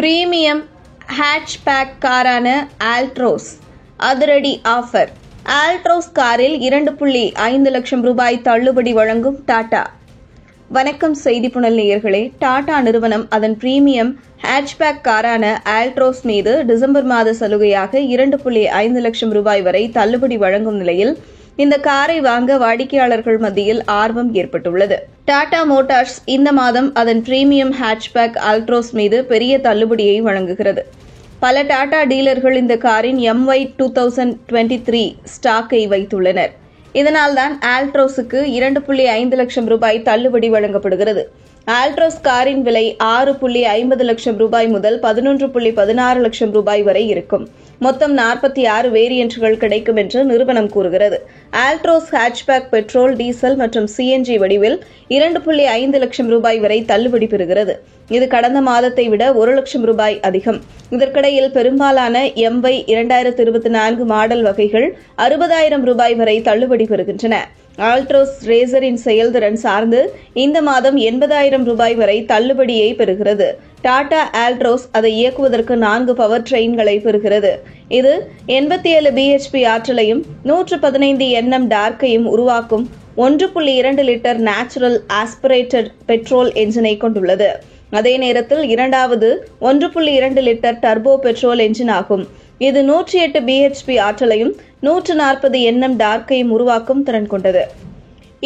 Premium hatchback காரான Altroz அதிரடி offer. Altroz காரில் 2.5 லட்சம் ரூபாய் தள்ளுபடி வழங்கும் டாடா. வணக்கம் செய்தி புனல் நேயர்களே. டாடா நிறுவனம் அதன் பிரீமியம் ஹேட்ச்பேக் காரான ஆல்ட்ரோஸ் மீது டிசம்பர் மாத சலுகையாக 2.5 லட்சம் ரூபாய் வரை தள்ளுபடி வழங்கும் நிலையில் இந்த காரை வாங்க வாடிக்கையாளர்கள் மத்தியில் ஆர்வம் ஏற்பட்டுள்ளது. டாடா மோட்டார்ஸ் இந்த மாதம் அதன் பிரீமியம் ஹேட்ச்பேக் ஆல்ட்ரோஸ் மீது பெரிய தள்ளுபடியை வழங்குகிறது. பல டாடா டீலர்கள் இந்த காரின் MY 2023 ஸ்டாக்கை வைத்துள்ளனர். இதனால்தான் ஆல்ட்ரோஸுக்கு 2.5 லட்சம் ரூபாய் தள்ளுபடி வழங்கப்படுகிறது. ஆல்ட்ரோஸ் காரின் விலை 6.50 லட்சம் ரூபாய் முதல் 11.16 லட்சம் ரூபாய் வரை இருக்கும். மொத்தம் 46 வேரியன்ட்கள் கிடைக்கும் என்று நிறுவனம் கூறுகிறது. ஆல்ட்ரோஸ் ஹேட்ச்பேக் பெட்ரோல், டீசல் மற்றும் CNG வடிவில் 2.5 லட்சம் ரூபாய் வரை தள்ளுபடி பெறுகிறது. இது கடந்த மாதத்தை விட 1 லட்சம் ரூபாய் அதிகம். இதற்கிடையில் பெரும்பாலான MY 2024 மாடல் வகைகள் 60,000 ரூபாய் வரை தள்ளுபடி பெறுகின்றன. ஆல்ட்ரோஸ் ரேசரின் செயல்திறன் சார்ந்து இந்த மாதம் 80,000 ரூபாய் வரை தள்ளுபடியை பெறுகிறது. டாடா ஆல்ட்ரோஸ் அதை இயக்குவதற்கு 4 பவர் ட்ரெயின்களை பெறுகிறது. இது 87 bhp ஆற்றலையும் 115 Nm டார்க்கையும் உருவாக்கும் 1.2 லிட்டர் நேச்சுரல் ஆஸ்பிரேட்டட் பெட்ரோல் என்ஜினை கொண்டுள்ளது. அதே நேரத்தில் இரண்டாவது 1.2 லிட்டர் டர்போ பெட்ரோல் என்ஜின் ஆகும். இது 108 bhp ஆற்றலையும் 140 Nm டார்க்கையும் உருவாக்கும் திறன் கொண்டது.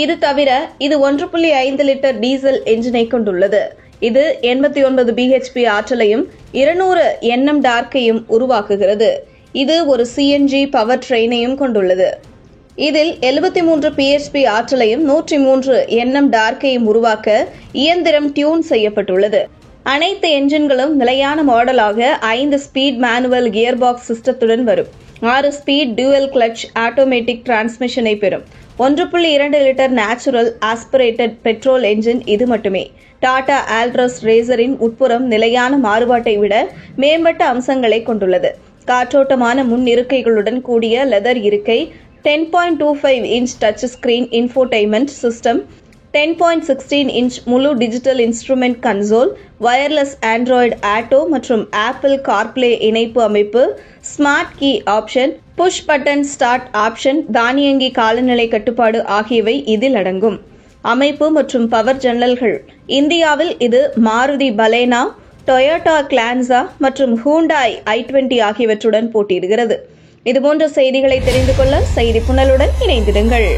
இது தவிர இது 1.5 லிட்டர் டீசல் என்ஜினை கொண்டுள்ளது. இது 89 bhp ஆற்றலையும் 200 Nm டார்க்கையும் உருவாக்குகிறது. இது ஒரு CNG பவர் ட்ரெயினையும் கொண்டுள்ளது. இதில் 73 bhp ஆற்றலையும் 103 Nm டார்க்கையும் உருவாக்க இயந்திரம் டியூன் செய்யப்பட்டுள்ளது. அனைத்து என்ஜின்களும் நிலையான மாடலாக 5 ஸ்பீட் மேனுவல் கியர் பாக்ஸ் சிஸ்டத்துடன் வரும். 6 ஸ்பீட் டியூவல் கிளட்ச் ஆட்டோமேட்டிக் டிரான்ஸ்மிஷனை பெறும். 1.2 litre natural aspirated petrol engine இது மட்டுமே. டாடா ஆல்ட்ரோஸ் ரேசரின் உட்புறம் நிலையான மாறுபாட்டை விட மேம்பட்ட அம்சங்களை கொண்டுள்ளது. காற்றோட்டமான முன் இருக்கைகளுடன் கூடிய லெதர் இருக்கை, 10.25 inch touch screen infotainment system, 10.16 inch முழு digital instrument console, wireless Android Auto மற்றும் ஆப்பிள் கார்ப்ளே இணைப்பு அமைப்பு, smart key option, push button start option, தானியங்கி காலநிலை கட்டுப்பாடு ஆகியவை இதில் அடங்கும். அமைப்பு மற்றும் பவர் ஜன்னல்கள். இந்தியாவில் இது மாருதி பலேனா, டொயோட்டா கிளான்சா மற்றும் ஹூண்டாய் i20 ஆகியவற்றுடன் போட்டியிடுகிறது. இதுபோன்ற செய்திகளை தெரிந்து கொள்ள செய்தி புனலுடன் இணைந்திடுங்கள்.